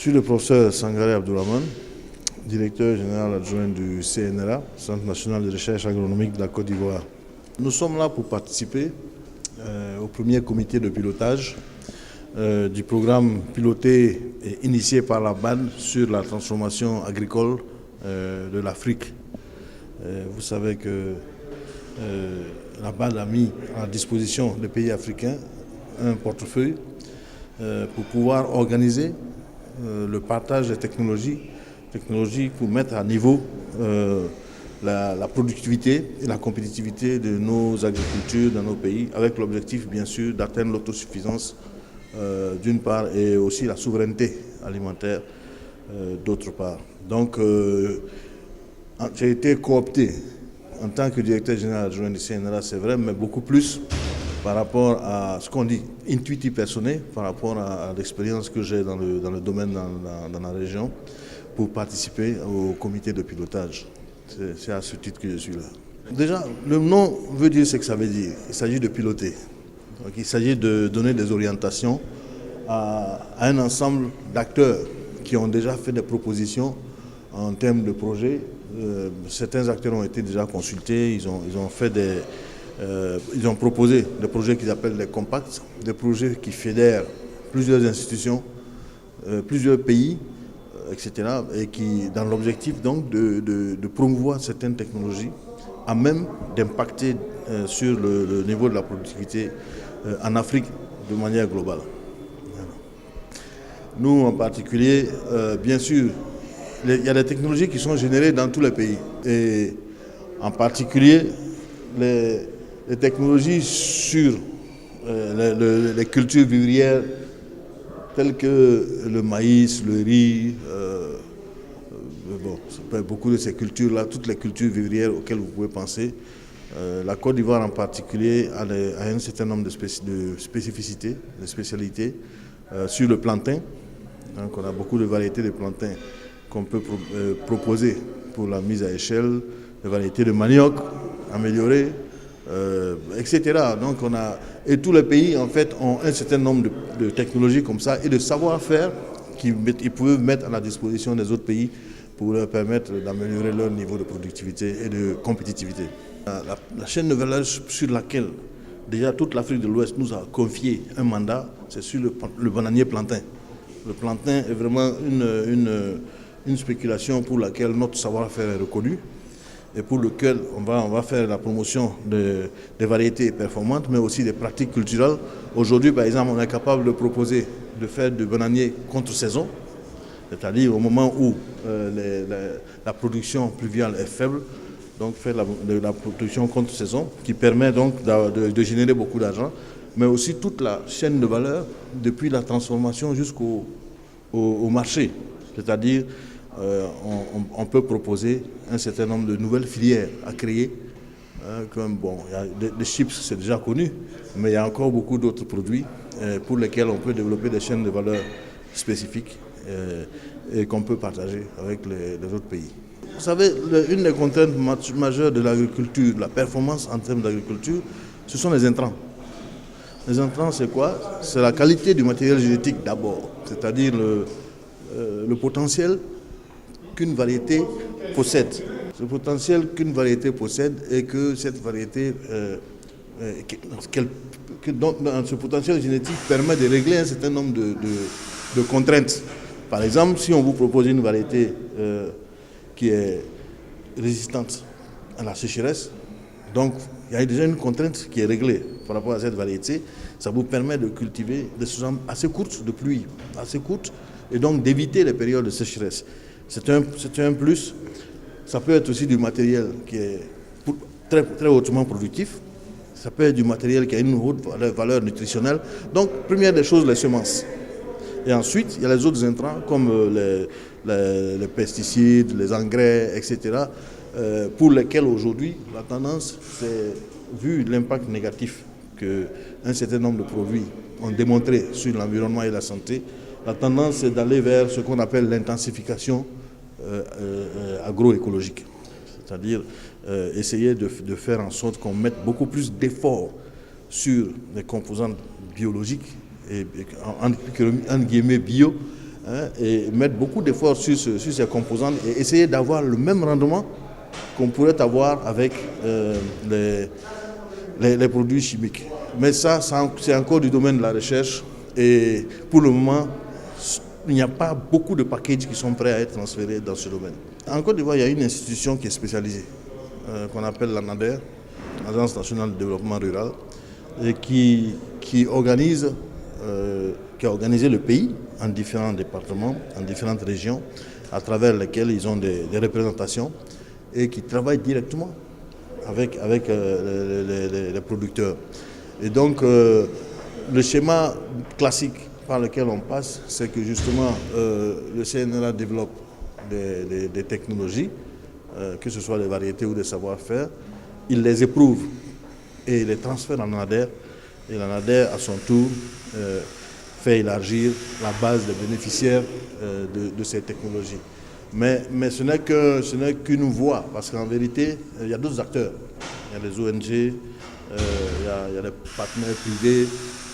suis le professeur Sangaré Abdourahmane, directeur général adjoint du CNRA, Centre national de recherche agronomique de la Côte d'Ivoire. Nous sommes là pour participer au premier comité de pilotage du programme piloté et initié par la BAD sur la transformation agricole de l'Afrique. Vous savez que la BAD a mis à disposition des pays africains un portefeuille pour pouvoir organiser le partage des technologies pour mettre à niveau la productivité et la compétitivité de nos agricultures dans nos pays, avec l'objectif bien sûr d'atteindre l'autosuffisance d'une part et aussi la souveraineté alimentaire d'autre part. Donc j'ai été coopté en tant que directeur général adjoint du CNRA, c'est vrai, mais beaucoup plus par rapport à ce qu'on dit intuitif personnel, par rapport à l'expérience que j'ai dans le domaine dans la région, pour participer au comité de pilotage. C'est à ce titre que je suis là. Déjà, le nom veut dire ce que ça veut dire. Il s'agit de piloter. Donc, il s'agit de donner des orientations à un ensemble d'acteurs qui ont déjà fait des propositions en termes de projets. Certains acteurs ont été déjà consultés, ils ont proposé des projets qu'ils appellent des compacts, des projets qui fédèrent plusieurs institutions, plusieurs pays, etc. et qui, dans l'objectif donc de promouvoir certaines technologies à même d'impacter sur le niveau de la productivité en Afrique de manière globale. Voilà. Nous en particulier, bien sûr, il y a des technologies qui sont générées dans tous les pays et en particulier les technologies sur les cultures vivrières telles que le maïs, le riz, beaucoup de ces cultures-là, toutes les cultures vivrières auxquelles vous pouvez penser. La Côte d'Ivoire en particulier a un certain nombre de spécificités, de spécialités sur le plantain. Donc on a beaucoup de variétés de plantain qu'on peut proposer pour la mise à échelle, des variétés de manioc améliorées, etc. Donc et tous les pays en fait ont un certain nombre de technologies comme ça et de savoir-faire qu'ils peuvent mettre à la disposition des autres pays pour leur permettre d'améliorer leur niveau de productivité et de compétitivité. La chaîne de valeur sur laquelle déjà toute l'Afrique de l'Ouest nous a confié un mandat, c'est sur le bananier plantain. Le plantain est vraiment une spéculation pour laquelle notre savoir-faire est reconnu et pour lequel on va faire la promotion des variétés performantes, mais aussi des pratiques culturelles. Aujourd'hui, par exemple, on est capable de proposer de faire du bananier contre-saison, c'est-à-dire au moment où la production pluviale est faible, donc faire la production contre-saison, qui permet donc de générer beaucoup d'argent, mais aussi toute la chaîne de valeur, depuis la transformation jusqu'au marché, c'est-à-dire on peut proposer un certain nombre de nouvelles filières à créer. Comme il y a des chips, c'est déjà connu, mais il y a encore beaucoup d'autres produits pour lesquels on peut développer des chaînes de valeur spécifiques et qu'on peut partager avec les autres pays. Vous savez, une des contraintes majeures de l'agriculture, de la performance en termes d'agriculture, ce sont les intrants. Les intrants, c'est quoi? C'est la qualité du matériel génétique d'abord, c'est-à-dire le potentiel qu'une variété possède. Ce potentiel qu'une variété possède et que cette variété, ce potentiel génétique permet de régler un certain nombre de contraintes. Par exemple, si on vous propose une variété qui est résistante à la sécheresse, donc il y a déjà une contrainte qui est réglée par rapport à cette variété. Ça vous permet de cultiver des saisons assez courtes de pluie, assez courtes, et donc d'éviter les périodes de sécheresse. C'est un plus. Ça peut être aussi du matériel qui est très, très hautement productif. Ça peut être du matériel qui a une haute valeur nutritionnelle. Donc, première des choses, les semences. Et ensuite, il y a les autres intrants comme les pesticides, les engrais, etc., pour lesquels aujourd'hui, la tendance, c'est, vu l'impact négatif qu'un certain nombre de produits ont démontré sur l'environnement et la santé, la tendance c'est d'aller vers ce qu'on appelle l'intensification agroécologique. C'est-à-dire essayer de faire en sorte qu'on mette beaucoup plus d'efforts sur les composantes biologiques et en guillemets bio, hein, et mettre beaucoup d'efforts sur ces composantes et essayer d'avoir le même rendement qu'on pourrait avoir avec les produits chimiques. Mais ça, c'est encore du domaine de la recherche et pour le moment, il n'y a pas beaucoup de packages qui sont prêts à être transférés dans ce domaine. En Côte d'Ivoire, il y a une institution qui est spécialisée, qu'on appelle l'ANADER, l'Agence nationale de développement rural, et qui a organisé le pays en différents départements, en différentes régions, à travers lesquelles ils ont des représentations et qui travaillent directement avec les producteurs. Et donc, le schéma classique par lequel on passe, c'est que justement le CNRA développe des technologies, que ce soit des variétés ou des savoir-faire, il les éprouve et les transfère en ANADER, et l'ANADER à son tour fait élargir la base des bénéficiaires de ces technologies. Mais ce n'est qu'une voie, parce qu'en vérité, il y a d'autres acteurs. Il y a les ONG, il y a les partenaires privés,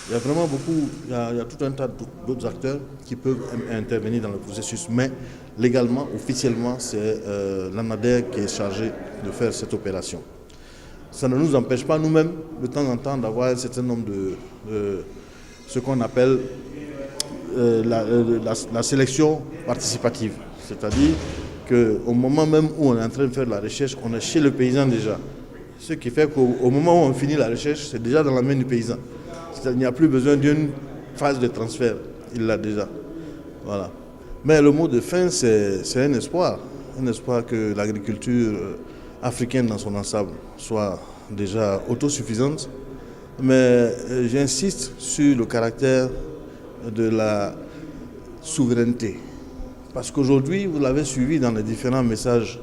il y a vraiment beaucoup, il y a tout un tas d'autres acteurs qui peuvent intervenir dans le processus. Mais légalement, officiellement, c'est l'ANADER qui est chargé de faire cette opération. Ça ne nous empêche pas nous-mêmes, de temps en temps, d'avoir un certain nombre de ce qu'on appelle la sélection participative. C'est-à-dire qu'au moment même où on est en train de faire la recherche, on est chez le paysan déjà. Ce qui fait qu'au moment où on finit la recherche, c'est déjà dans la main du paysan. Il n'y a plus besoin d'une phase de transfert, il l'a déjà. Voilà. Mais le mot de fin, c'est un espoir que l'agriculture africaine dans son ensemble soit déjà autosuffisante. Mais j'insiste sur le caractère de la souveraineté. Parce qu'aujourd'hui, vous l'avez suivi dans les différents messages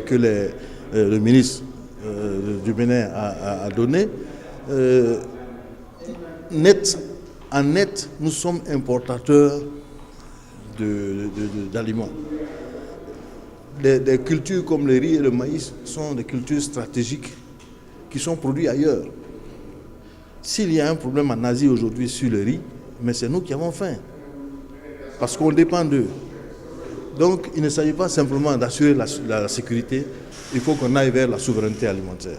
que le ministre du Bénin a donnés. En net, nous sommes importateurs d'aliments. Des cultures comme le riz et le maïs sont des cultures stratégiques qui sont produites ailleurs. S'il y a un problème en Asie aujourd'hui sur le riz, mais c'est nous qui avons faim, parce qu'on dépend d'eux. Donc il ne s'agit pas simplement d'assurer la sécurité, il faut qu'on aille vers la souveraineté alimentaire.